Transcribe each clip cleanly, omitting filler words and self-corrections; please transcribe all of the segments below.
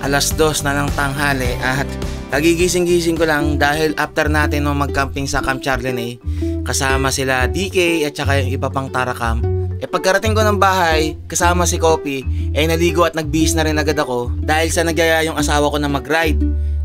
2:00 na ng tanghali at kagigising-gising ko lang dahil after natin mag-camping sa Camp Charlinay kasama sila DK at saka yung iba pang tarakam. Pagkarating ko ng bahay kasama si Kopi naligo at nagbihis na rin agad ako dahil sa nagyaya yung asawa ko na mag-ride.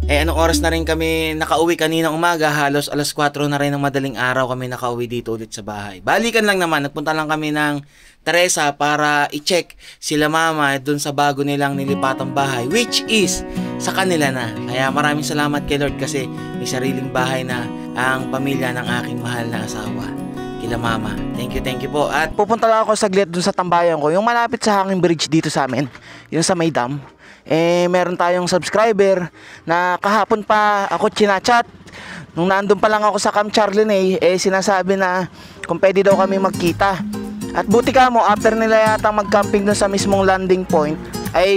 Anong oras na rin kami nakauwi kaninang umaga, halos 4:00 na rin ng madaling araw kami nakauwi dito ulit sa bahay. Balikan lang naman, nagpunta lang kami ng Teresa para i-check sila mama dun sa bago nilang nilipatang bahay, which is sa kanila na. Kaya maraming salamat kay Lord kasi may sariling bahay na ang pamilya ng aking mahal na asawa. Kila mama. Thank you po. At pupunta lang ako saglit dun sa tambayan ko, yung malapit sa hanging bridge dito sa amin, yung sa may dam. Meron tayong subscriber na kahapon pa ako chinachat. Nung nandun pa lang ako sa Camp Charlinay, sinasabi na kung pwede daw kami magkita. At buti ka mo, after nila yata mag-camping dun sa mismong landing point,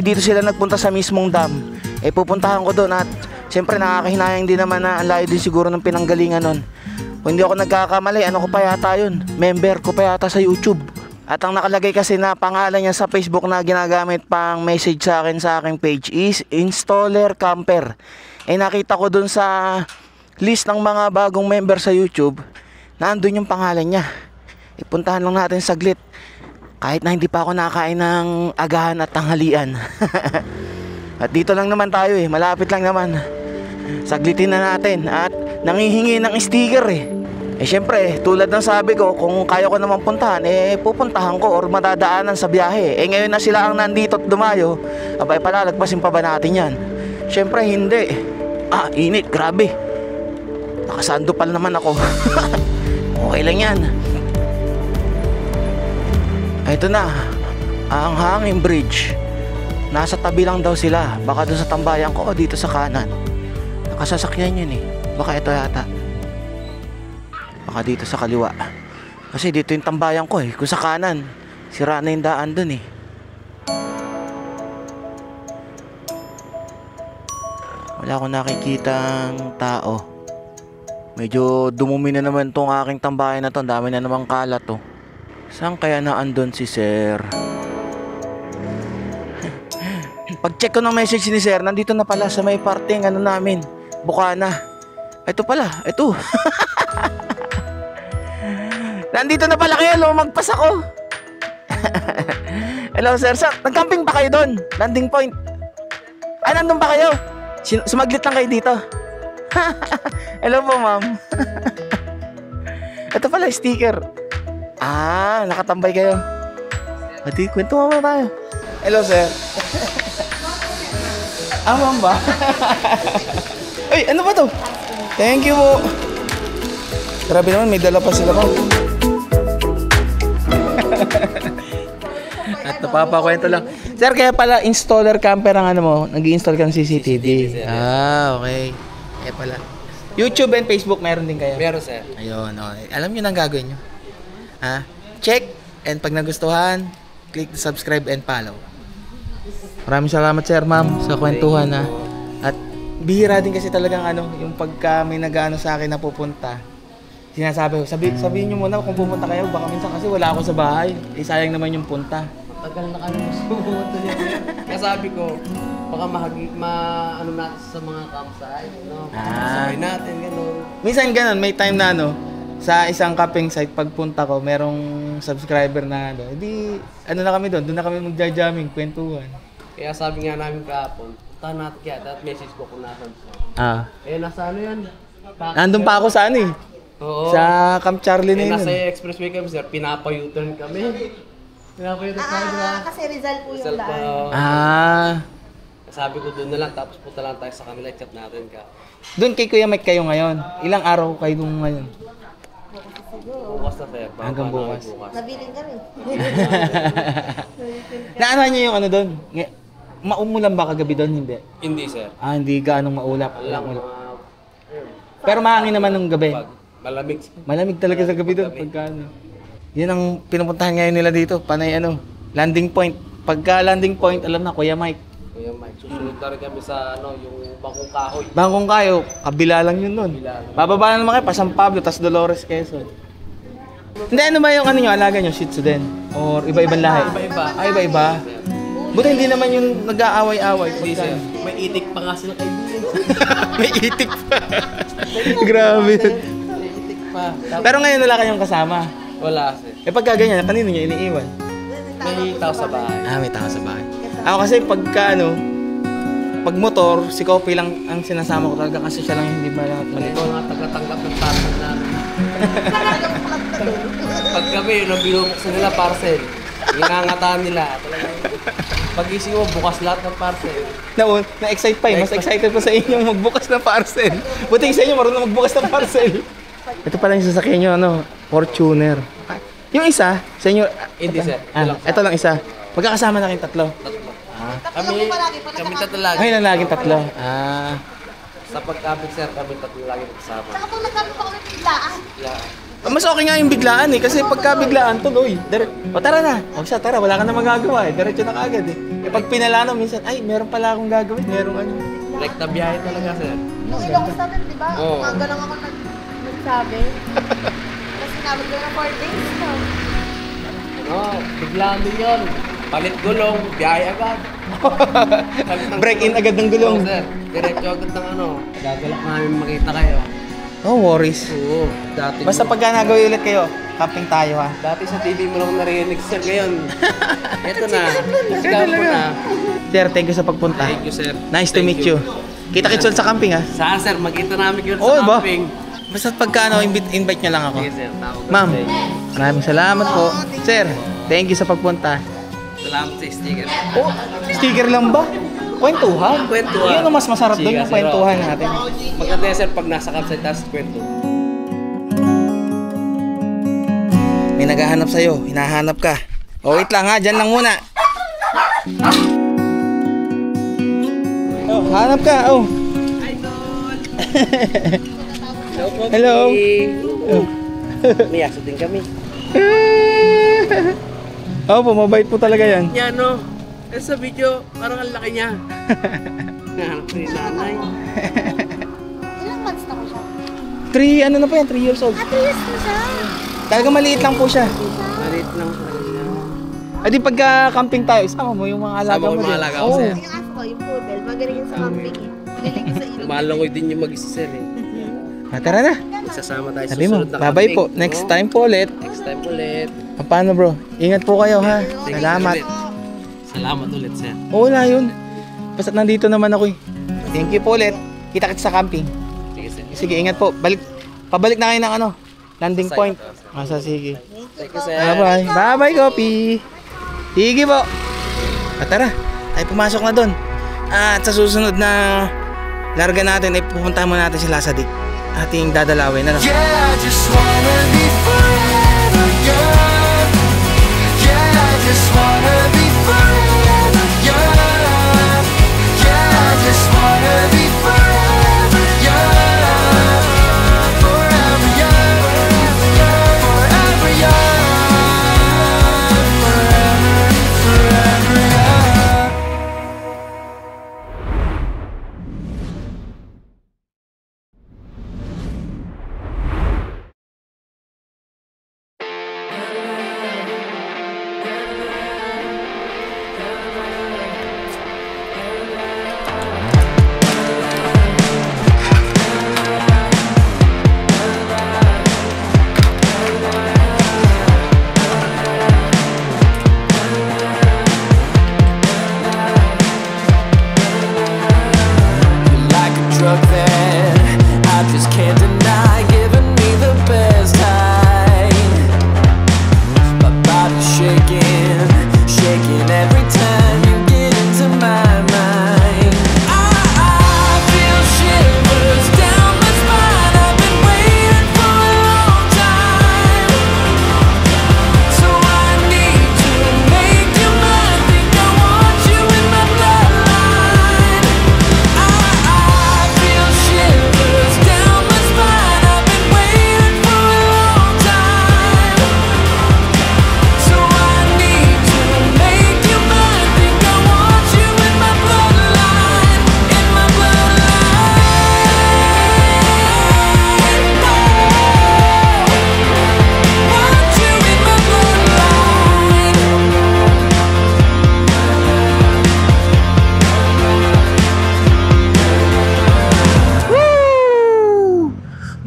dito sila nagpunta sa mismong dam. Pupuntahan ko doon at siyempre nakakahinayang din naman na ang layo din siguro ng pinanggalingan nun. Kung hindi ako nagkakamali, ano ko pa yata yun? Member ko pa yata sa YouTube. At ang nakalagay kasi na pangalan niya sa Facebook na ginagamit pang message sa aking page is Installer Camper. Nakita ko dun sa list ng mga bagong member sa YouTube, nandun yung pangalan niya. Puntahan lang natin saglit. Kahit na hindi pa ako nakain ng agahan at tanghalian. At dito lang naman tayo malapit lang naman. Saglitin na natin at nangihingi ng sticker syempre, tulad ng sabi ko, kung kaya ko naman puntahan, pupuntahan ko or madadaanan sa biyahe. Ngayon na sila ang nandito at dumayo, palalagpasin pa ba natin yan? Syempre, hindi. Init, grabe. Nakasandupal naman ako. Okay lang yan. Ito na, ang hanging bridge. Nasa tabi lang daw sila. Baka doon sa tambayan ko o dito sa kanan. Nakasasakyan yun Baka ito yata. Baka dito sa kaliwa. Kasi dito yung tambayan ko kung sa kanan sira na yung daan dun Wala akong nakikitang tao. Medyo dumumi na naman tong aking tambayan na to. Dami na namang kalat Saan kaya naandun si Sir? Pag check ko ng message ni Sir, nandito na pala sa may parting namin, Bukana. Ito pala, ito. Nandito na pala kayo, lumagpas ako. Hello sir, nag-camping pa kayo doon? Landing point. Nandun pa kayo? Sumaglit lang kayo dito. Hello po ma'am. Ito pala sticker. Nakatambay kayo. Ati, kwento mo tayo. Hello sir. Ma'am ba? Ay, ano ba to? Thank you po. Grabe naman, may dala pa sila po. At napapakwento lang. Sir, kaya pala installer camper ang mo, nag-i-install ka ng CCTV. Okay. Kaya pala. YouTube and Facebook meron din kayo? Meron sir. Ayun, alam nyo nang gagawin nyo. Check, and pag nagustuhan, click the subscribe and follow. Maraming salamat sir, ma'am, sa kwentuhan At bihira din kasi talagang yung pagka may nag-ano sa akin na pupunta. Sinasabi ko, sabihin nyo muna kung pupunta kayo, baka minsan kasi wala ako sa bahay. Sayang naman yung punta. Tagal na kami pumunta niya. Kaya sabi ko, baka ano natin sa mga campsite, sabay natin, gano'n. Minsan gano'n, may time na sa isang camping site, pagpunta ko, merong subscriber na na kami doon na kami magja-jamming, kwentuhan. Kaya sabi nga namin kahapon, punta natin kaya, at message ko kung nasan siya. Nasa yan? Nandun pa ako sa Oo. Sa Camp Charlinay nasa expressway kami sir, pinapa-U-turn kami. Kasi Rizal po yung daan. Sabi ko doon na lang, tapos punta lang tayo sa kanila, chat natin ka. Doon kay Kuya Mike kayo ngayon? Ilang araw kayo doon ngayon? Bukas na sir. Hanggang bukas. Nabiling kami. Naano niyo yung doon? Maumulan ba kagabi doon? Hindi? Hindi sir. Hindi gaanong maulap. Pero mahangin naman ng gabi. Malamig. Malamig talaga sa gabi doon. Yan ang pinupuntahan ngayon nila dito. Panay landing point. Pagka landing point, alam na, Kuya Mike. Susunod na rin kami sa yung Bangkong Kahoy. Bangkong Kahoy, kabila lang yun nun. Bababa na naman kayo, pa San Pablo, tas Dolores, Quezon. Hindi, ano ba yung alaga nyo? Shih Tzu din? Or iba-ibang lahi? Iba-iba. Iba-iba? Buti hindi naman yung nag-aaway-away. Hindi, sir. May itik pa nga sila kaibigan. May itik pa. Grabe. May itik pa. Pero ngayon wala kayong kasama. Wala, sir. Eh pagka ganyan, kanino nyo iniiwan? May tao sa bahay. May tao sa bahay. Ako kasi pagka pag motor, si Kopi lang ang sinasama ko talaga kasi siya lang hindi ba lahat Ito malito. nga taga-tanggap ng parcel namin. Pag kami, nung binubuksan nila parcel, inangataan nila. Pag-ising mo, bukas lahat ng parcel. Na-excite pa eh. Mas excited pa sa inyo magbukas ng parcel. Buti sa inyo marunong magbukas ng parcel. Ito pala yung sasakyan nyo, Fortuner. Yung isa, sa inyo... Hindi, sir. Ito lang isa. Magkakasama na kayong tatlo. Kami tatlo lagi. Ay, lang laging tatlo. Sa pagkabig, sir, kami tatlo lagi kasama. Saka pag nagkano pa kami biglaan. Mas okay nga yung biglaan eh. Kasi pagka biglaan, tuloy. O tara na. O siya, tara. Wala ka na magagawa eh. Diretso na kaagad eh. Pag pinalano, minsan, ay, meron pala akong gagawin. Merong ano. Like na biyahe talaga, sir. Yung ilong sa atin, di ba? Oo. Umaga lang ako nagsabi. Kasi nabot ko na 4 days. Biglaan din yun. Palit gulong, biyahe agad. Break in agad ng gulong. Oo, sir. Diretso agad ng gagalak namin makita kayo. No worries. Oo, dati. Basta pagka nagawin ulit kayo, camping tayo ha. Dati sa TV mo lang narinig, sir. Ngayon, eto na. Nagdaan mo na. Sir, thank you sa pagpunta. Thank you, sir. Nice to meet you. Kita-kits ulit sa camping ha. Saan, sir? Magkita namin yun Oo, sa ba? camping. Basta pagka invite niyo lang ako. Sige, sir. Tawag Ma'am, ko, sir. maraming salamat po. Sir, thank you sa pagpunta. Salamat sa sticker. Oh, sticker lang ba? Kwentuhan. Kwentuhan. Yun ang mas masarap doon, Sige, yung sir. kwentuhan natin. Maganda yan, sir, pag nasa campsite, tapos kwento. May naghahanap sa'yo, hinahanap ka. Oh, wait lang ha, dyan lang muna. Oh, hanap ka, oh. Hello po. Hello. Oh. May aso din kami. Opo, mabait po talaga yan. Yan, no? Eh, sa video, parang ang laki niya. Nahanap ko yung nanay. Ilang months na ko siya? 3, ano na po yan, 3 years old. 3 years na siya. Talaga maliit lang po siya. Malit lang sa kanya. Adi pagka camping tayo, isama mo yung mga alaga Sama ko mo yung mga din. alaga ko, Oo. sir. Yung aso ko, yung poodle, magaling yun sa camping eh. Magaling sa ilog. Malangoy din yung mag-isa, sir, eh. Tara na. Sasama tayo sa Sabi mo, susunod na babay camping. po. Next Oo. time po ulit. Next time ulit. Paano bro? Ingat po kayo ha. Sige, Salamat. ulit. Salamat ulit, sir. Oo, wala yun. Basta nandito naman ako eh. Thank you po ulit. Kita-kits sa camping. Sige, sir. Sige, ingat po. Pabalik na kayo ng landing Sa point. site. Masa sige. Thank you, sir. Bye-bye. Bye-bye, Kopi. Sige po. Tara, tayo pumasok na doon. At sa susunod na larga natin, ay pupunta mo natin sila sa ating dadalawin. Ano? Yeah, I just wanna be forever young. Yeah, I just wanna be forever young. Yeah, I just wanna be forever young. Forever young. Forever young. Forever young.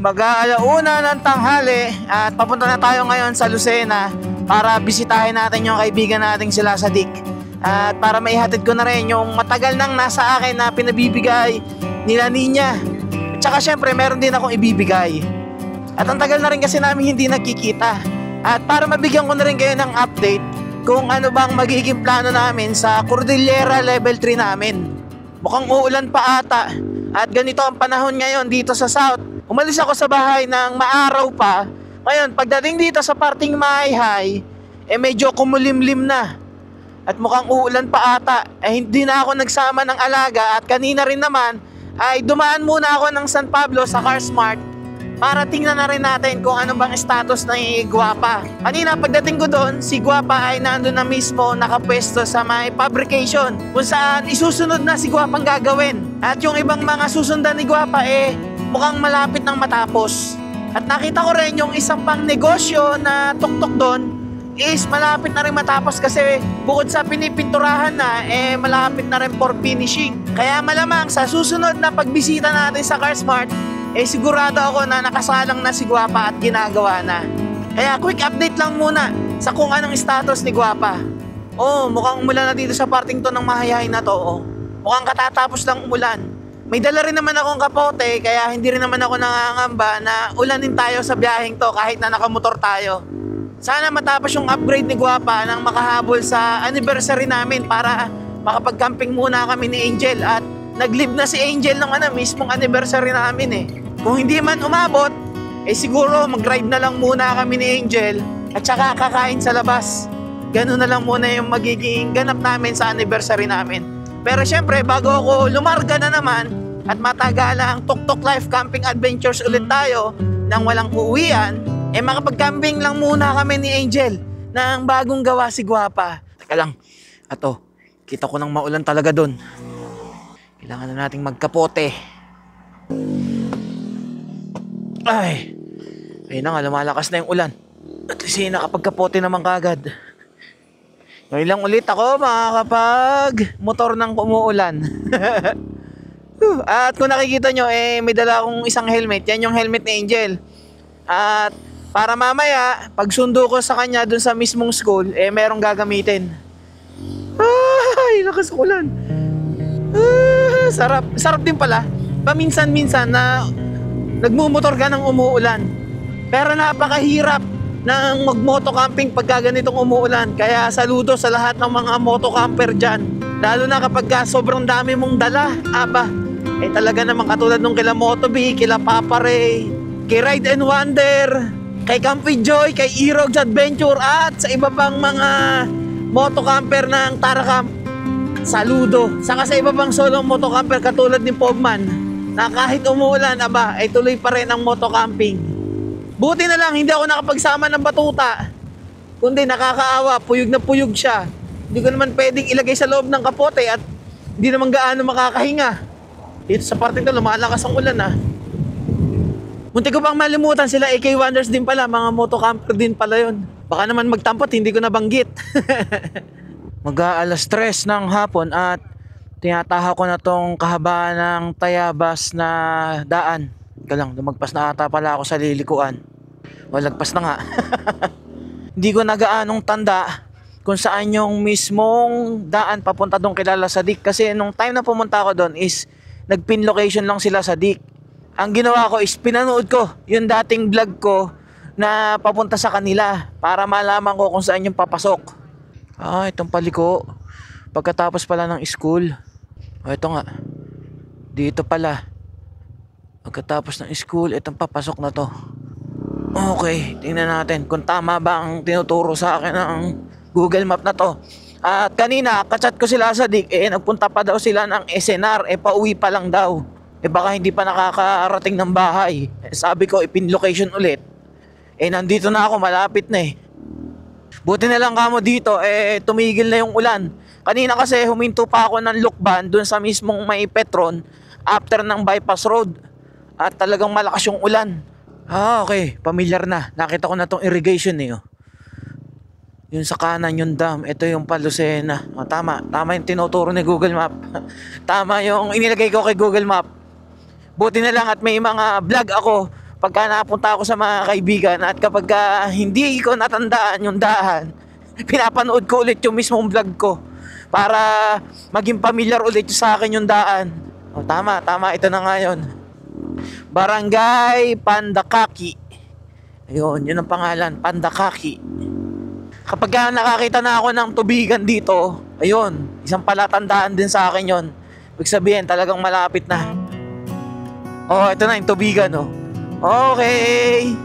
Mag-aalauna ng tanghali at papunta na tayo ngayon sa Lucena para bisitahin natin yung kaibigan nating sila sa Dick. At para maihatid ko na rin yung matagal nang nasa akin na pinabibigay nila Ninya. At saka syempre meron din akong ibibigay. At ang tagal na rin kasi namin hindi nagkikita. At para mabigyan ko na rin kayo ng update kung ano bang magiging plano namin sa Cordillera Level 3 namin. Mukhang uulan pa ata. At ganito ang panahon ngayon dito sa South. Umalis ako sa bahay ng maaraw pa. Ngayon, pagdating dito sa parting Maayhay, medyo kumulimlim na. At mukhang uulan pa ata. Hindi na ako nagsama ng alaga at kanina rin naman ay dumaan muna ako ng San Pablo sa Car Smart para tingnan na rin natin kung ano bang status ng Guapa. Kanina pagdating ko doon, si Guapa ay nandun na mismo nakapwesto sa may fabrication kung saan isusunod na si Guapang gagawin. At yung ibang mga susundan ni Guapa mukhang malapit nang matapos. At nakita ko rin yung isang pang negosyo na tuktok doon is malapit na rin matapos kasi bukod sa pinipinturahan na, malapit na rin for finishing. Kaya malamang sa susunod na pagbisita natin sa Car Smart, sigurado ako na nakasalang na si Guapa at ginagawa na. Kaya quick update lang muna sa kung anong status ni Guapa. Mukhang umulan na dito sa parting to ng Maayhay na to. Mukhang katatapos lang umulan. May dala rin naman akong kapote kaya hindi rin naman ako nangangamba na ulanin tayo sa biyaheng to kahit na nakamotor tayo. Sana matapos yung upgrade ni Guapa nang makahabol sa anniversary namin para makapag-camping muna kami ni Angel at nag-live na si Angel ng mismong anniversary namin Kung hindi man umabot, siguro mag-ride na lang muna kami ni Angel at saka kakain sa labas. Ganun na lang muna yung magiging ganap namin sa anniversary namin. Pero syempre, bago ako lumarga na naman at matagalang Tuktok Life Camping Adventures ulit tayo nang walang uuwian, makapag-camping lang muna kami ni Angel ng bagong gawa si Guapa. Teka lang, kita ko nang maulan talaga dun. Kailangan na nating magkapote. Ayun na nga, lumalakas na yung ulan. At least nakapagkapote naman kagad. Ngayon lang ulit ako makakapag motor ng umuulan. At kung nakikita nyo, may dala akong isang helmet. Yan yung helmet ni Angel. At para mamaya, pag sundo ko sa kanya dun sa mismong school, merong gagamitin. Lakas ng ulan. Sarap din pala. Paminsan-minsan na nagmumotor ka ng umuulan. Pero napakahirap ng mag-motocamping pagka ganitong umuulan. Kaya saludo sa lahat ng mga motocamper dyan. Lalo na kapag sobrang dami mong dala. Talaga naman katulad nung kila Motobi, kila Papa Ray, kay Ride and Wonder, kay Campy Joy, kay Erogs Adventure at sa iba pang mga motocamper ng Taracamp. Saludo. Saka sa iba pang solo motocamper katulad ni Pogman na kahit umuulan, tuloy pa rin ang motocamping. Buti na lang hindi ako nakapagsama ng batuta. Kundi nakakaawa, puyog na puyog siya. Hindi ko naman pwedeng ilagay sa loob ng kapote at hindi naman gaano makakahinga. Dito sa parte ko lumalakas ang ulan Munti ko pang malimutan sila AK Wonders din pala, mga motocamper din pala yon. Baka naman magtampot, hindi ko nabanggit. Mag-aalas 3 ng hapon at tinataha ko na tong kahabaan ng Tayabas na daan. Lumagpas na ata pala ako sa lilikuan. Lagpas na nga. Hindi ko na gaanong tanda kung saan yung mismong daan papunta doon kilala sa Dick. Kasi nung time na pumunta ako doon is nagpin location lang sila sa Dick. Ang ginawa ko is pinanood ko yung dating vlog ko na papunta sa kanila para malaman ko kung saan yung papasok. Itong paliko. Pagkatapos pala ng school. Ito nga. Dito pala. Pagkatapos ng school, itong papasok na to. Okay, tingnan natin kung tama ba ang tinuturo sa akin ng Google Map na to. At kanina, kachat ko sila sa Dick, nagpunta pa daw sila ng SNR, pauwi pa lang daw. Baka hindi pa nakakarating ng bahay. Sabi ko, ipin location ulit. Nandito na ako, malapit na Buti na lang kamo dito, tumigil na yung ulan. Kanina kasi huminto pa ako ng Lukban dun sa mismong may Petron after ng bypass road. At talagang malakas yung ulan. Okay, familiar na. Nakita ko na tong irrigation Yung sa kanan yung dam, ito yung Palucena. Tama yung tinuturo ni Google Map. Tama yung inilagay ko kay Google Map. Buti na lang at may mga vlog ako kapag napunta ako sa mga kaibigan at kapag hindi ko natandaan yung daan, pinapanood ko ulit yung mismong vlog ko para maging familiar ulit sa akin yung daan. O, tama, ito na nga yun. Barangay Pandakaki. Ayun, yun ang pangalan, Pandakaki. Kapag nakakita na ako ng tubigan dito, ayun, isang palatandaan din sa akin yun. Ibig sabihin, talagang malapit na. Oh, ito na yung tubigan, oh. Okay.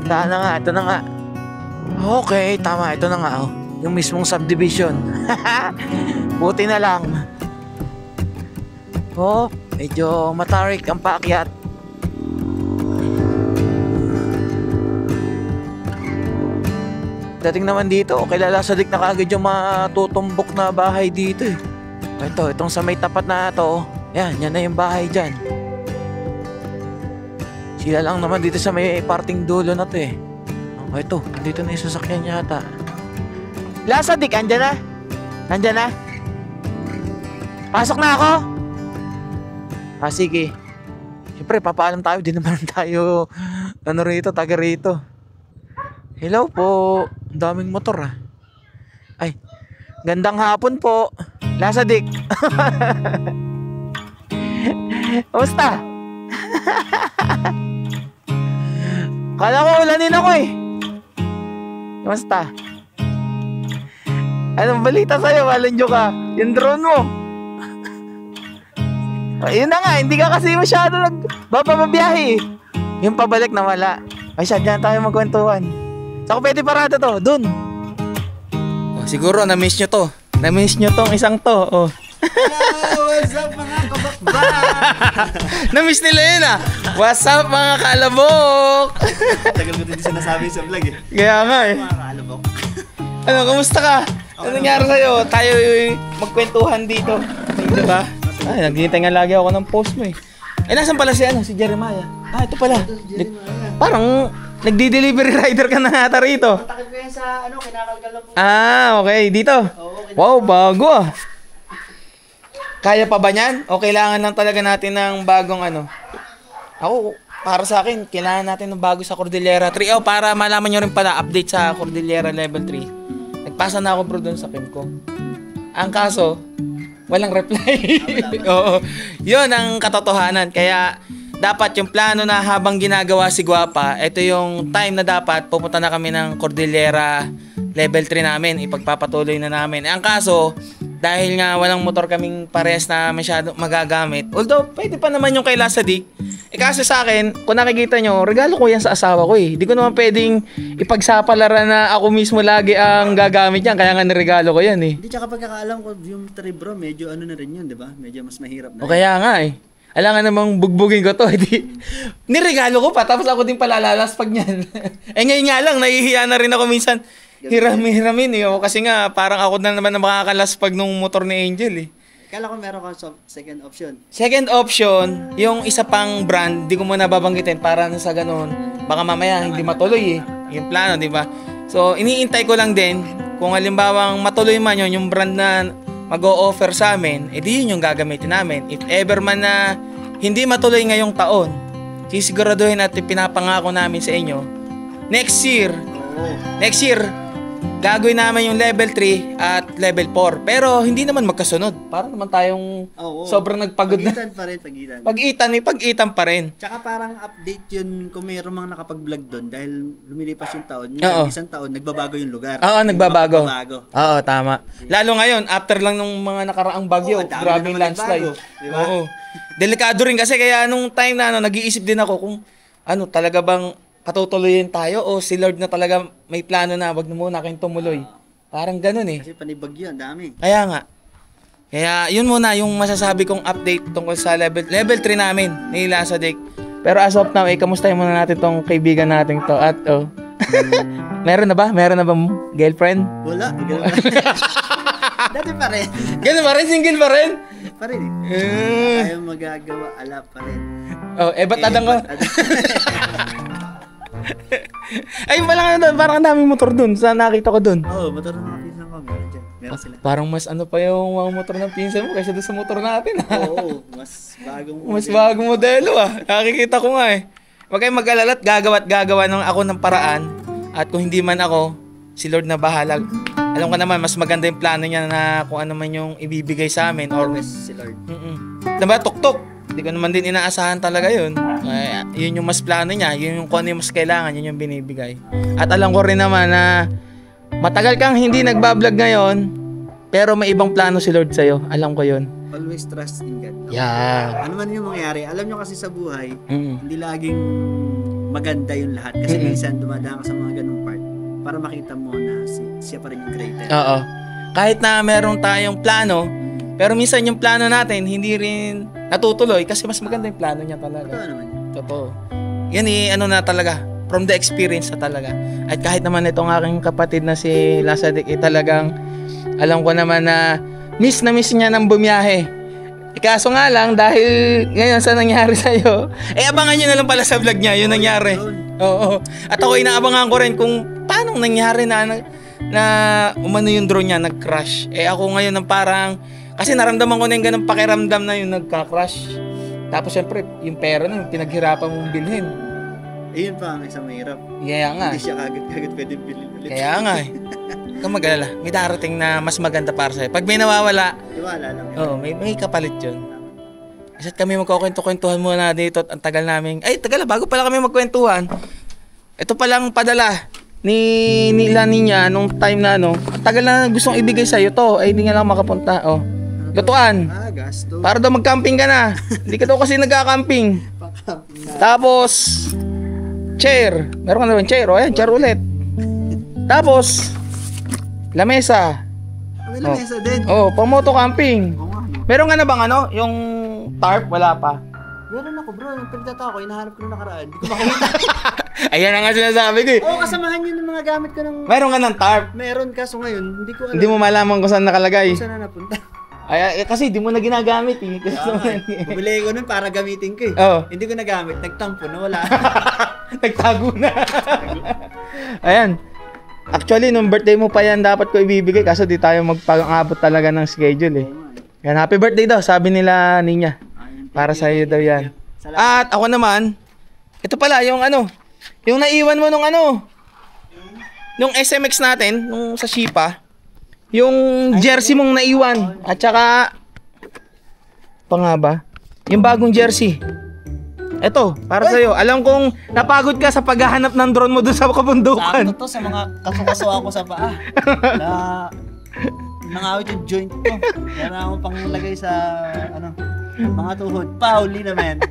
Tandaan na nga, ito na nga. Okay, tama, ito na nga, oh. Yung mismong subdivision. Buti na lang. Oh, medyo matarik ang paakyat. Dating naman dito, kilala sa dik na kagad yung matutumbok na bahay dito eh. Itong sa may tapat na to, yan na yung bahay dyan. Sila lang naman dito sa may parting dulo na to eh. Oh, ito, dito na yung sasakyan yata. Lasa dik, andyan na? Andyan na? Pasok na ako? Sige. Siyempre, papaalam tayo, di naman tayo, taga rito. Hello po, ang daming motor ah. Ay, gandang hapon po. Lasa dik. Kamusta? Kala ko ulanin ako eh. Kamusta? Anong balita sa'yo? Walang ka. Yung drone mo. Yun na nga, hindi ka kasi masyado nagbababiyahe eh. Yung pabalik na wala. Ay siya, dyan tayo magkwentuhan. Saan ko pwede parada to? Dun. Oh, siguro, na-miss nyo to. Na-miss nyo tong isang to. Oh. What's up mga kabakbak? Na-miss nila yun ah. What's up mga kalabok? Tagal mo din sinasabi sa vlog eh. Kaya nga eh. Mga kalabok. Ano, kamusta ka? Ano nangyari sa'yo? Tayo yung magkwentuhan dito. Diba? Ay, naghihintay nga lagi ako ng post mo eh. Eh, nasan pala si Jeremiah? Ah, ito pala. Parang nagdi-delivery rider ka na ata rito. Takip ko yan sa kinakalkal lang po. Ah, okay. Dito. Wow, bago ah. Kaya pa ba niyan? O kailangan lang talaga natin ng bagong ano? Ako, para sa akin, kailangan natin ng bago sa Cordillera 3. Oh, para malaman nyo rin pala, update sa Cordillera Level 3. Nagpasa na ako bro doon sa PIM ko. Ang kaso, walang reply. Oo. Yun ang katotohanan. Kaya, dapat yung plano na habang ginagawa si Guapa, ito yung time na dapat pupunta na kami ng Cordillera Level 3 namin. Ipagpapatuloy na namin. Ang kaso, dahil nga walang motor kaming pares na masyado magagamit, although pwede pa naman yung kay Lasadik, kasi sa akin, kung nakikita nyo, regalo ko yan sa asawa ko eh. Di ko naman pwedeng ipagsapalaran na ako mismo lagi ang gagamit yan, kaya nga niregalo ko yan eh. Hindi, tsaka pagkakaalam ko, yung 3 bro, medyo ano na rin yun, di ba? Medyo mas mahirap na. O kaya nga eh. Alangan namang bugbugin ko to. Niregalo ko pa, tapos ako din palalalas pag niyan. Eh ngayon nga lang, nahihiya na rin ako minsan. Hiramin eh. Kasi nga, parang ako na naman na makakalaspag nung motor ni Angel eh. Kala ko meron kang second option. Second option, yung isa pang brand, di ko muna babanggitin para sa ganun. Baka mamaya hindi matuloy eh. Yung plano, di ba? So, iniintay ko lang din, kung halimbawang matuloy man yun, yung brand na mag-o-offer sa amin, edi yun yung gagamitin namin. If ever man na hindi matuloy ngayong taon, sisiguraduhin at pinapangako namin sa inyo, next year, gagawin namin yung level 3 at level 4. Pero hindi naman magkasunod. Para naman tayong sobrang nagpagod na. Pag-itan pa rin. Tsaka parang update yun kung mayroon mga nakapag-vlog doon dahil lumilipas yung taon. Yung isang taon, nagbabago yung lugar. Oo, nagbabago. Oo, tama. Lalo ngayon, after lang nung mga nakaraang bagyo, grabing landslide. Diba? Oo. Delikado rin kasi kaya nung time na nag-iisip din ako kung talaga bang patutuloyin tayo o si Lord na talaga may plano na wag na muna kayong tumuloy. Parang ganun eh. Kasi panibagyo, ang dami. Kaya nga. Kaya yun muna yung masasabi kong update tungkol sa level 3 namin ni Lasadik. Pero as of now, kamustahin muna natin tong kaibigan natin to. At meron na ba? Meron na ba girlfriend? Wala. Dati pa rin. Ganun pa rin? Single pa rin? Pa rin eh. Ayaw magagawa, ala pa rin. Ba't adang ko? Ay, parang ang daming motor dun. Sa nakita ko dun. Oo, motor ng mga pinsan ko. Meron sila. Parang mas pa yung mga motor ng pinsan mo kaysa dun sa motor natin. Oo, mas bagong Mas bagong modelo ah. Nakikita ko nga eh. Huwag kayong mag-alala at gagawa ng ako ng paraan. At kung hindi man ako, si Lord na bahala. Alam ko naman, mas maganda yung plano niya na kung ano man yung ibibigay sa amin. Or, Si Lord. diba, tuktok. Hindi ko naman din inaasahan talaga yun. Yun yung mas plano niya. Yun yung kung ano yung mas kailangan, yun yung binibigay. At alam ko rin naman na matagal kang hindi nagbablog ngayon, pero may ibang plano si Lord sa'yo. Alam ko yun. Always trust in God. Yeah. Ano man yung mangyari, alam nyo kasi sa buhay, Mm. hindi laging maganda yung lahat. Kasi minsan dumadaan ka sa mga ganung part para makita mo na siya pa rin yung greater. Oo. Kahit na meron tayong plano, pero minsan yung plano natin hindi rin natutuloy kasi mas maganda yung plano niya talaga. Totoo naman yun. Totoo. Yan ano na talaga, from the experience na talaga. At kahit naman itong aking kapatid na si Lasadik, talagang alam ko naman na miss niya ng bumiyahe. Kaso nga lang, dahil ngayon sa nangyari sa'yo, abangan nyo na lang pala sa vlog niya, yun nangyari. Oo. At ako inaabangan ko rin kung paano nangyari na umano yung drone niya, nag-crash. Ako ngayon ng parang, kasi naramdaman ko na yung ganang pakiramdam na yung nagka-crash. Tapos syempre, yung pera na yung pinaghirapan mong bilhin. Ayun pa ang isang mahirap. Kaya nga. Hindi siya kagad pwede bilhin ulit. Kaya nga eh. Kung mag-alala, may darating na mas maganda para sa'yo. Pag may nawawala, Tiwala lang yun. oo, may kapalit yun. Kasi kami magkukwento-kwentuhan muna dito at ang tagal namin. Ay, tagal, bago pala kami magkwentuhan. Ito palang padala nila niya nung time na tagal na gustong ibigay sa'yo to. Ay, hindi nga lang makapunta. Oh. Lutuan. Gasto. Para daw mag-camping ka na. Hindi ka daw kasi nagka-camping. Tapos, chair. Meron ka na rin chair. O, ayan, chair ulit. Tapos, lamesa. May lamesa din. Oh, pang moto camping. Oo nga, no? Meron ka na bang yung tarp? Wala pa. Meron ako bro, yung pinagtata ko, hinahanap ko nung nakaraan. Hindi ko makita. Ayan na nga sinasabi ko eh. Oo, kasamahan yun ng mga gamit ko ng... Meron ka ng tarp. Meron, kaso ngayon, hindi ko alam Hindi mo malaman kung saan nakalagay. kung saan na napunta. Kasi di mo na ginagamit eh. Bumili ko nun para gamitin ko eh. Oo. Hindi ko nagamit, nagtampo na wala. Nagtago na. Ayan. Actually, nung birthday mo pa yan dapat ko ibibigay kaso di tayo magpang-abot talaga ng schedule eh. Yan, happy birthday daw, sabi nila niya. Para sa iyo daw yan. At ako naman, ito pala yung yung naiwan mo nung SMX natin, nung sa Shipa, yung jersey mong naiwan. At saka, pa nga ba? Yung bagong jersey. Eto, para sa'yo. Alam kong napagod ka sa paghahanap ng drone mo dun sa kabundukan. Sakto to sa mga kasukasuwa ko sa paa. Na nangawit yung joint ko. Kaya ako pang lagay sa mga tuhod. Pauli naman.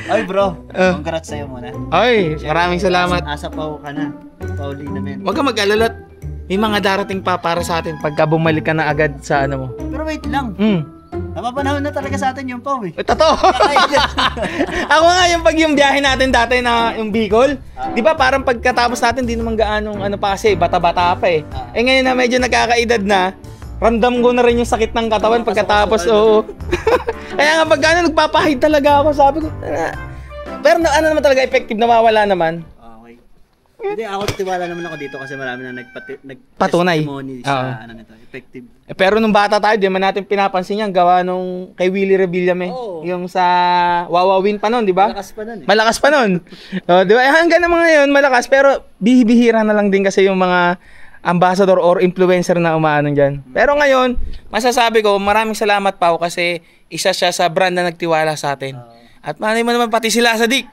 Ay bro, congrats sa'yo muna. Ay, maraming salamat. Asa pa ka na. Pauli naman. Huwag ka mag-alala. May mga darating pa para sa atin pagka bumalik ka na agad sa mo. Pero wait lang. Napapanahon na talaga sa atin yung Pau eh. Totoo. Ako nga yung biyahe natin dati na yung Bicol. Di ba parang pagkatapos natin di naman gaanong pa kasi bata-bata pa eh. Ngayon na medyo nagkakaedad na, ramdam ko na rin yung sakit ng katawan pagkatapos. Oo. Kaya nga pag nagpapahid talaga ako, sabi ko. Pero naman talaga effective, nawawala naman. Okay. Hindi, ako tiwala naman ako dito kasi marami na Patunay. testimony sa nito, effective. Pero nung bata tayo, di man natin pinapansin yan, gawa nung kay Willie Revillame. Oo. Yung sa Wawawin pa nun, di ba? Malakas pa nun eh. Malakas pa nun. Di ba? Hanggang naman ngayon, malakas. Pero bihira na lang din kasi yung mga ambassador or influencer na umaano dyan. Pero ngayon, masasabi ko, maraming salamat Pao kasi isa siya sa brand na nagtiwala sa atin. At malay mo naman pati sila sa Dik.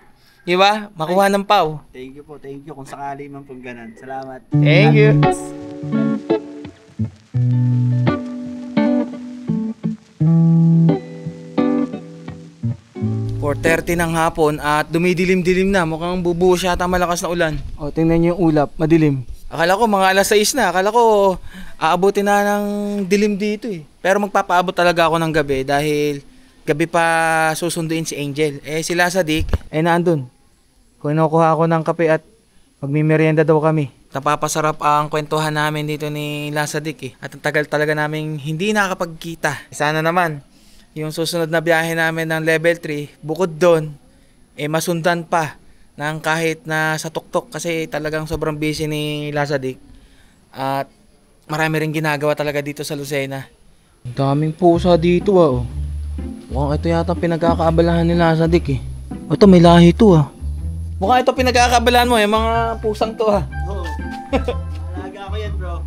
Di ba? Makuha ng Pao. Thank you po, thank you. Kung sakali man pong ganun. Salamat. Thank you. "4:30 ng hapon at dumidilim-dilim na. Mukhang bubuhos yata malakas na ulan. O, tingnan niyo yung ulap. Madilim. Akala ko mga alas 6 na. Akala ko aabutin na ng dilim dito eh. Pero magpapaabot talaga ako ng gabi dahil gabi pa susunduin si Angel. Sila sa Dik, nandun. Kinukuha ako ng kape at magmimerienda daw kami. Napapasarap ang kwentuhan namin dito ni Lasadik eh. At ang tagal talaga namin hindi nakakapagkita. Sana naman, yung susunod na biyahe namin ng level 3, bukod doon, masundan pa ng kahit na sa tuktok kasi talagang sobrang busy ni Lasadik. At marami rin ginagawa talaga dito sa Lucena. Ang daming pusa dito ah. Mukhang ito yata pinagkakaabalahan ni Lasadik eh. Ito may lahi ito ah. Mukhang ito pinagkakabalaan mo, yung mga pusang to ha. Oo. Alaga ko yan, bro.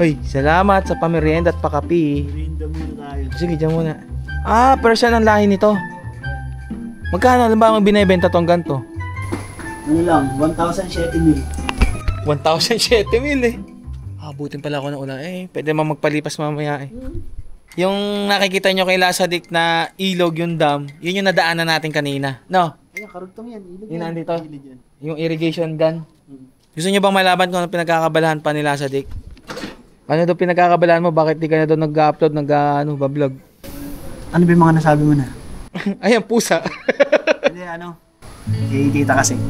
Uy, salamat sa pamerienda at pakapi. Rinda muna tayo. Sige, dyan muna. Ah, Persian ang lahi nito. Magkano alam ba ang binibenta tong ganito? Ano lang, 1,007 mil. 1,007 eh. Abutin pala ako ng ulan. Pwede mo magpalipas mamaya eh. Yung nakikita nyo kay Lasadik na ilog yung dam, yun yung nadaanan natin kanina. No? Ayan, karugtong yan. Ilog Yun yan. nandito. Ilog yan. Yung irrigation gun. Gusto nyo bang malaman kung ano pinagkakabalahan pa ni Lasadik? Ano daw pinagkakabalahan mo? Bakit di ka na daw nag-upload, nag-vlog? Ano ba yung mga nasabi mo na? Ayan, pusa. Hindi, ano? Kay tita kasi.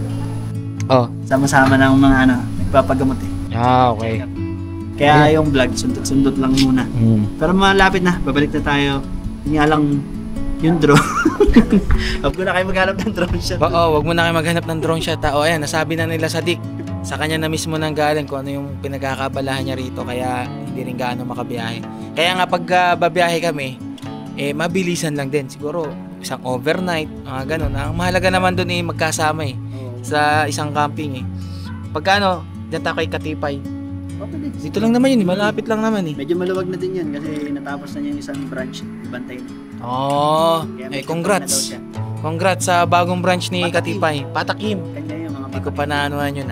Oh. Sama-sama ng mga nagpapagamot eh. Ah, okay. Kaya yung vlog, sundot-sundot lang muna. Mm. Pero malapit na, babalik na tayo. Hindi nga lang yung drone. Huwag ko na kayo maghanap ng drone shot. Oo, wag mo na kayo maghanap ng drone shot. O ayan, nasabi na nila sa Dick. Sa kanya na mismo nang galing kung ano yung pinagkakabalahan niya rito. Kaya hindi rin gaano makabiyahe. Kaya nga pag babiyahe kami, mabilisan lang din. Siguro isang overnight, mga ganun. Ang mahalaga naman dun magkasama sa isang camping Pagkano, dyan tayo kay Katipay. Dito lang naman yun, malapit lang naman Medyo maluwag na din yan kasi natapos na niya yung isang branch. Bantay na. Oh, Kaya may congrats. na daw siya. Congrats sa bagong branch ni Patakim. Katipay. Patakim. Kanya yung mga Hindi ko pa naanuhan yun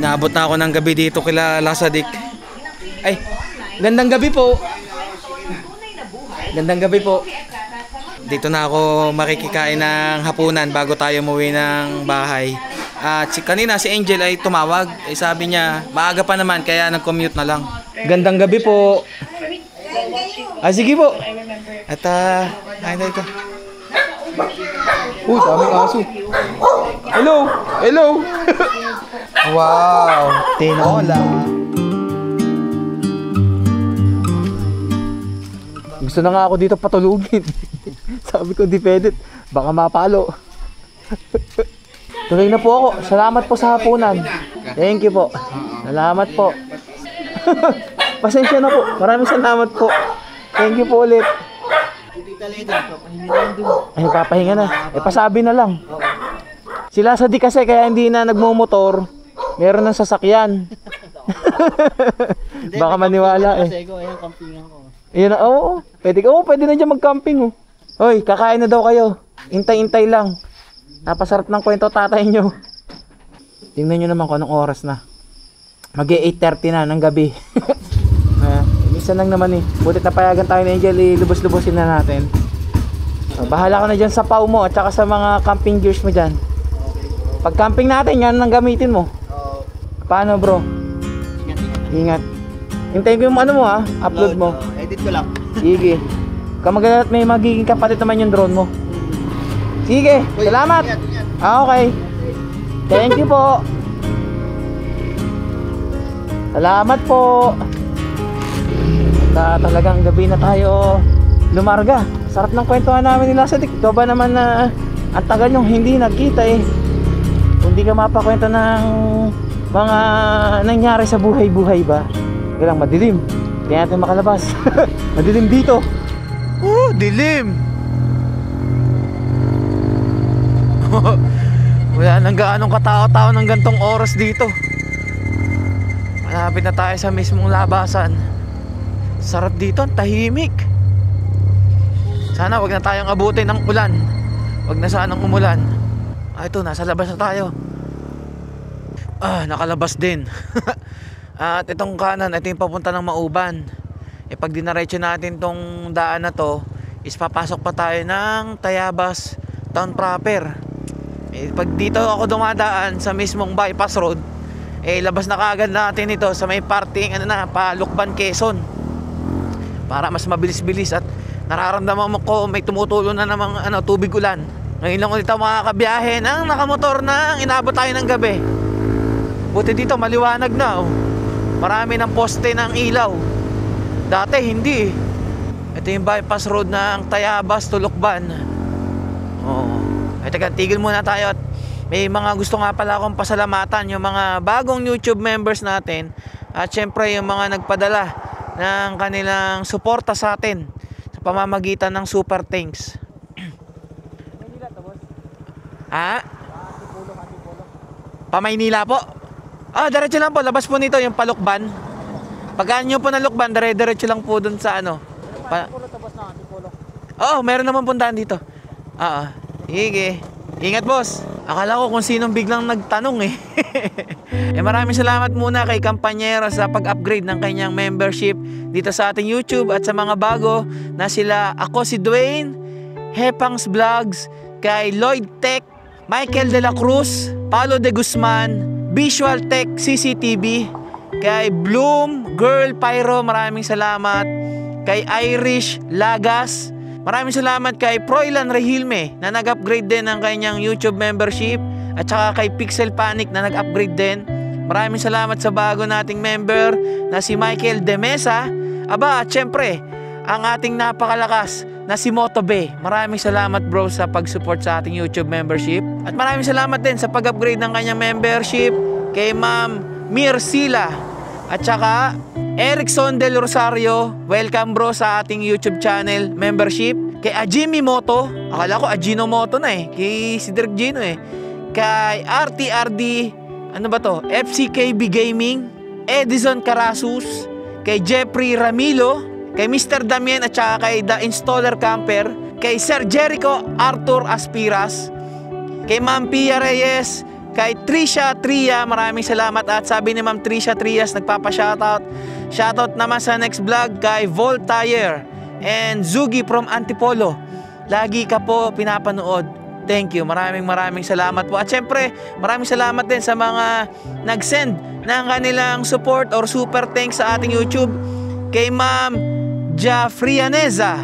Inaabot na ako ng gabi dito kila Lasadik. Ay, gandang gabi po. Gandang gabi po. Dito na ako makikikain ng hapunan bago tayo umuwi ng bahay. At kanina si Angel ay tumawag. Sabi niya, maaga pa naman kaya nag-commute na lang. Gandang gabi po. Sige po. At ayun na ito. Uy, daming aso. Hello! Hello! Wow! Tinola! Gusto na nga ako dito patulugin. Sabi ko, di pwede. Baka mapalo. Tuloy na po ako. Salamat po sa hapunan. Thank you po. Salamat po. Pasensya na po. Maraming salamat po. Thank you po ulit. Ay, papahinga na. Pasabi na lang. Sila sa di kasi kaya hindi na nagmumotor. Meron ng sasakyan. Baka maniwala Kasi ko, ayan, campingan ko. Ayun na, oo. Pwede na dyan mag-camping Hoy, kakain na daw kayo. Intay-intay lang. Napasarap ng kwento tatay nyo. Tingnan nyo naman kung anong oras na. Mag-8:30 na ng gabi. Isa lang naman Butit na payagan tayo ni Angel, lubos-lubosin na natin. So, bahala ka na dyan sa pau mo at saka sa mga camping gears mo dyan. Pag camping natin, yan ang gamitin mo. Paano bro? Ingat. Hintayin ko yung ano mo upload mo. Edit ko lang. Sige. Kamagalat may magiging kapatid naman yung drone mo. Sige, salamat. Okay. Thank you po. Salamat po. Talagang gabi na tayo lumarga. Sarap ng kwentuhan namin nila sa Dick. Ito ba naman na ang tagal nyo hindi nagkita Kung di ka mapakwento ng mga nangyari sa buhay-buhay ba? Kailang madilim. Hindi natin makalabas. Madilim dito. Dilim. Wala nang gaanong katao-tao ng gantong oras dito. Malapit na tayo sa mismong labasan. Sarap dito, tahimik. Sana wag na tayong abutin ng ulan. Wag na sanang umulan. Ito, nasa labas na tayo. Nakalabas din. At itong kanan, ito yung papunta ng Mauban. Pag dinaretso natin tong daan na to, is papasok pa tayo ng Tayabas Town proper. Pag dito ako dumadaan sa mismong bypass road, labas na kaagad natin ito sa may parting Palukban, Quezon. Para mas mabilis-bilis at nararamdaman ko may tumutulong na namang tubig ulan. Ngayon lang ulit ako makakabiyahe ng nakamotor na inabot tayo ng gabi. Buti dito maliwanag na Marami ng poste ng ilaw. Dati hindi Ito yung bypass road ng Tayabas, Tulukban. Teka, tigil muna tayo at may mga gusto nga pala akong pasalamatan, yung mga bagong YouTube members natin at syempre yung mga nagpadala ng kanilang suporta sa atin sa pamamagitan ng super thanks. Ha? Pa-Maynila po? Diretso lang po. Labas po nito yung palukban. Pagkaan nyo po na lukban, diretso lang po dun sa ano. Meron naman puntahan dito. Sige. Ingat boss. Akala ko kung sinong biglang nagtanong eh. Maraming salamat muna kay Kampanyero sa pag-upgrade ng kanyang membership dito sa ating YouTube at sa mga bago na sila ako si Dwayne, Hepangs Vlogs, kay Lloyd Tech, Michael De La Cruz, Paulo De Guzman, Visual Tech CCTV, kay Bloom Girl Pyro, maraming salamat, kay Irish Lagas, maraming salamat kay Froilan Rehilme na nag-upgrade din ng kanyang YouTube membership, at saka kay Pixel Panic na nag-upgrade din. Maraming salamat sa bago nating member na si Michael De Mesa. At syempre ang ating napakalakas na si Motobe. Maraming salamat bro sa pag-support sa ating YouTube membership. At maraming salamat din sa pag-upgrade ng kanyang membership kay Ma'am Mircila at saka Erickson Del Rosario. Welcome bro sa ating YouTube channel membership. Kay Ajimi Moto, akala ko Ajino Moto na eh, kay si Direk Gino eh. Kay RTRD, ano ba to? FCKB Gaming, Edison Carasus, kay Jeffrey Ramilo, kay Mr. Damien at saka kay The Installer Camper, kay Sir Jericho Arthur Aspiras, kay Ma'am Pia Reyes, kay Trisha Tria, maraming salamat. At sabi ni Ma'am Trisha Trias, nagpapa-shoutout. Shoutout naman sa next vlog kay Voltaire and Zugi from Antipolo. Lagi ka po pinapanood. Thank you. Maraming salamat po. At syempre, maraming salamat din sa mga nag-send ng kanilang support or super thanks sa ating YouTube. Kay Ma'am Jafrianeza.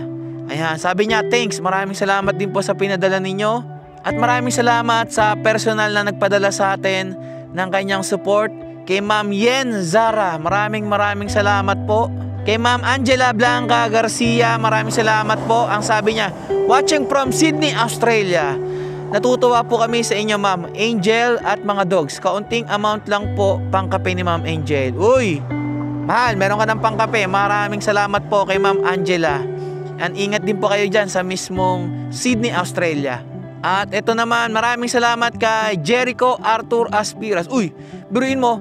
Ayan, sabi niya, thanks. Maraming salamat din po sa pinadala ninyo. At maraming salamat sa personal na nagpadala sa atin ng kanyang support. Kay Ma'am Yen Zara, maraming salamat po. Kay Ma'am Angela Blanca Garcia, maraming salamat po. Ang sabi niya, watching from Sydney, Australia. Natutuwa po kami sa inyo Ma'am Angel at mga dogs. Kaunting amount lang po pangkape ni Ma'am Angel. Uy, mahal, meron ka ng pangkape. Maraming salamat po kay Ma'am Angela. And ingat din po kayo dyan sa mismong Sydney, Australia. At ito naman, maraming salamat kay Jericho Arthur Aspiras. Uy, biruin mo,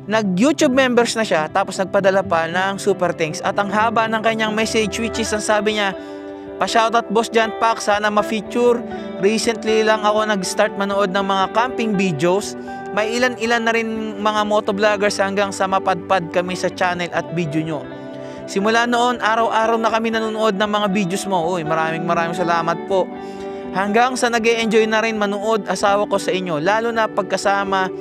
nag-YouTube members na siya tapos nagpadala pa ng super thanks. At ang haba ng kanyang message, which is ang sabi niya, pa-shoutout Boss John Pak, sana ma-feature. Recently lang ako nag-start manood ng mga camping videos. May ilan na rin mga motovloggers hanggang sa mapadpad kami sa channel at video nyo. Simula noon, araw-araw na kami nanonood ng mga videos mo. Uy, maraming salamat po. Hanggang sa nag-e-enjoy na rin manood asawa ko sa inyo. Lalo na pagkasama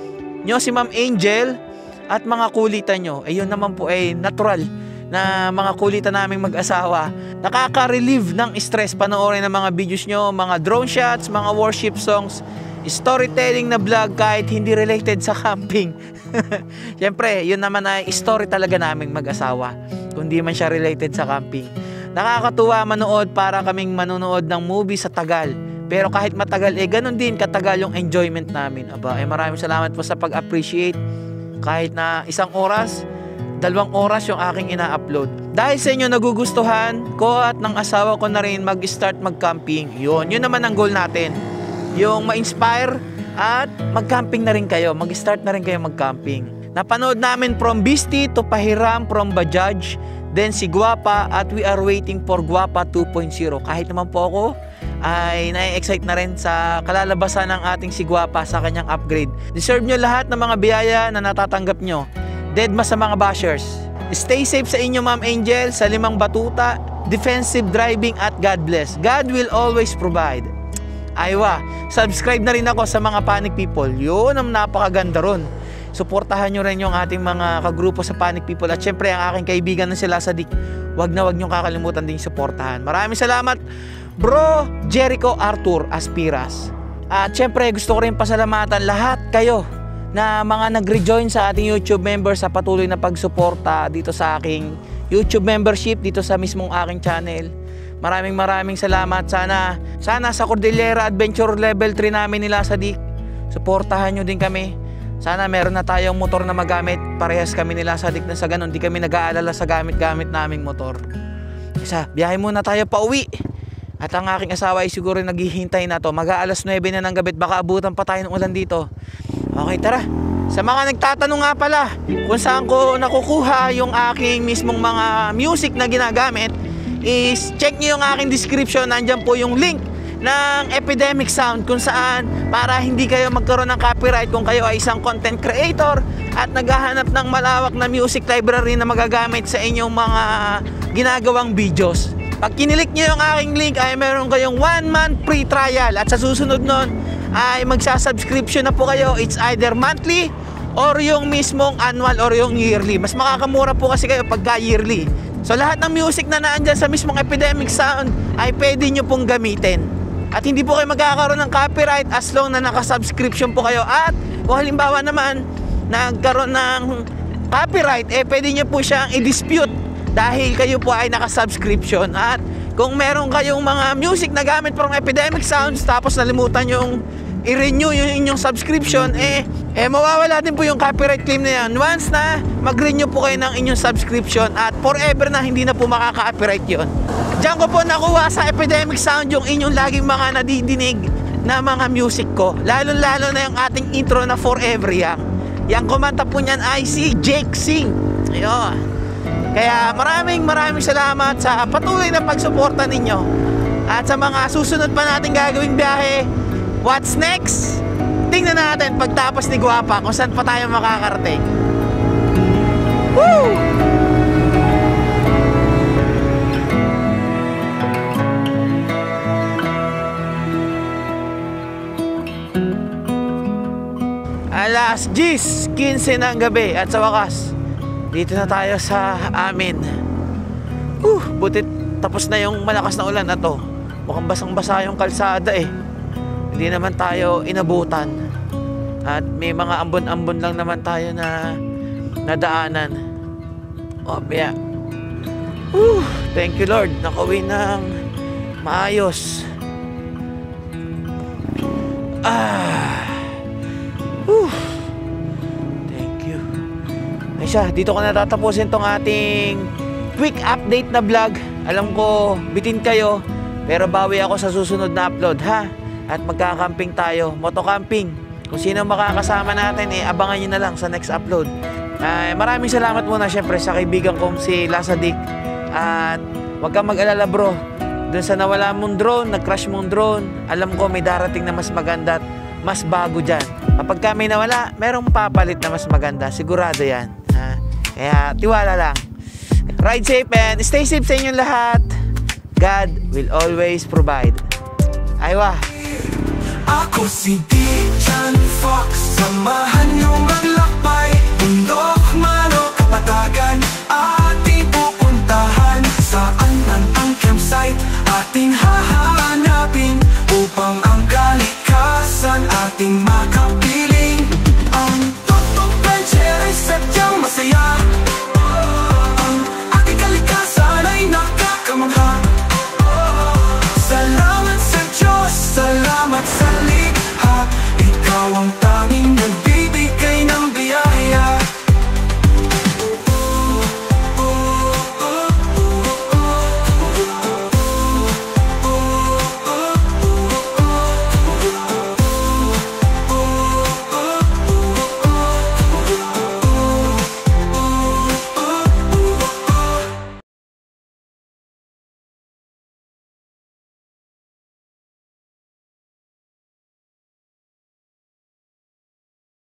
nyo si Ma'am Angel at mga kulitan nyo. Ayun naman po ay natural na mga kulitan naming mag-asawa. Nakaka-relieve ng stress panoorin ng mga videos nyo, mga drone shots, mga worship songs, storytelling na vlog kahit hindi related sa camping. Siyempre, yun naman ay story talaga naming mag-asawa, kung di man siya related sa camping. Nakakatuwa manood, para kaming manonood ng movie sa tagal. Pero kahit matagal, ganun din katagal yung enjoyment namin. Maraming salamat po sa pag-appreciate. Kahit na 1 oras, 2 oras yung aking ina-upload. Dahil sa inyo nagugustuhan ko at ng asawa ko na rin mag-start mag-camping. Yun naman ang goal natin. Yung ma-inspire at mag-camping na rin kayo. Mag-start na rin kayo mag-camping. Napanood namin from Bisti to Pahiram from Bajaj, then si Guapa, at we are waiting for Guapa 2.0. Kahit naman po ako ay na-excite na rin sa kalalabasan ng ating si Guapa sa kanyang upgrade. Deserve nyo lahat ng mga biyaya na natatanggap nyo. Deadma sa mga bashers. Stay safe sa inyo Ma'am Angel, sa 5 batuta, defensive driving, at God bless. God will always provide. Aywa, subscribe na rin ako sa mga Panic People. Yun ang napakaganda ron. Suportahan nyo rin yung ating mga kagrupo sa Panic People. At syempre ang aking kaibigan na sila sa Dik. Wag na wag nyo kakalimutan din suportahan. Maraming salamat Bro Jericho Arthur Aspiras. At syempre gusto ko rin pasalamatan lahat kayo na mga nag-rejoin sa ating YouTube members sa patuloy na pagsuporta dito sa aking YouTube membership, dito sa mismong aking channel. Maraming salamat. Sana sa Cordillera Adventure Level 3 namin nila sa Dik, suportahan nyo din kami. Sana meron na tayong motor na magamit. Parehas kami nila sa Dik na sa ganun. Di kami nag-aalala sa gamit-gamit naming motor. biyahe muna tayo pa uwi. At ang aking asawa ay siguro naghihintay na to. Mag-aalas 9 na ng gabi, baka abutan pa tayo ng ulan dito. Okay, tara. Sa mga nagtatanong nga pala kung saan ko nakukuha yung aking mismong mga music na ginagamit, is check nyo yung aking description. Nandyan po yung link ng Epidemic Sound kung saan para hindi kayo magkaroon ng copyright kung kayo ay isang content creator at naghahanap ng malawak na music library na magagamit sa inyong mga ginagawang videos. Pag kinilik nyo yung aking link ay meron kayong 1 month free trial at sa susunod nun ay magsasubscription na po kayo. It's either monthly or yung mismong annual or yung yearly. Mas makakamura po kasi kayo pagka yearly. So lahat ng music na naandyan sa mismong Epidemic Sound ay pwede nyo pong gamitin. At hindi po kayo magkakaroon ng copyright as long na nakasubscription po kayo. At kung halimbawa naman nagkaroon ng copyright, pwede nyo po siyang i-dispute dahil kayo po ay nakasubscription. At kung meron kayong mga music na gamit from Epidemic Sounds tapos nalimutan yung i-renew yung inyong subscription, mawawala din po yung copyright claim na yan once na mag-renew po kayo ng inyong subscription at forever na hindi na po makaka-copyright yun. Diyan ko po nakuha sa Epidemic Sound yung inyong laging mga nadidinig na mga music ko, lalo-lalo na yung ating intro na Forever Young. Yang kumanta po niyan ay si Jake Singh. Ayun. Kaya maraming salamat sa patuloy na pagsuporta ninyo. At sa mga susunod pa natin gagawing biyahe, what's next? Tingnan natin pagtapos ni Guapa kung saan pa tayo makakarating. Woo! Alas 10:15 ng gabi at sa wakas dito na tayo sa amin. Buti tapos na yung malakas na ulan na to. Mukhang basang-basa yung kalsada Hindi naman tayo inabutan. At may mga ambon-ambon lang naman tayo na nadaanan. Yeah. Thank you Lord. Nakauwi ng maayos. Siya, dito ko natatapusin tong ating quick update na vlog. Alam ko, bitin kayo, pero bawi ako sa susunod na upload, ha? At magkakamping tayo, motocamping. Kung sino makakasama natin, abangan nyo na lang sa next upload. Maraming salamat muna syempre sa kaibigan kong si Lasadik. At huwag kang mag-alala bro, dun sa nawala mong drone, nag-crash mong drone, alam ko may darating na mas maganda at mas bago dyan. Kapag kami nawala, merong papalit na mas maganda, sigurado yan. Kaya tiwala lang. Ride safe and stay safe sa inyong lahat. God will always provide. Aywa. Ako si Dijan Fox, samahan niyo maglakbay. Bundok man o kapatagan, ating pupuntahan. Saan man ang campsite, ating hahanapin, upang ang kalikasan ating makapiling. Ang totoong adventure ay sadyang masaya. Ang ating kalikasan ay nakakamangha. Salamat sa Diyos, salamat sa likha. Ikaw ang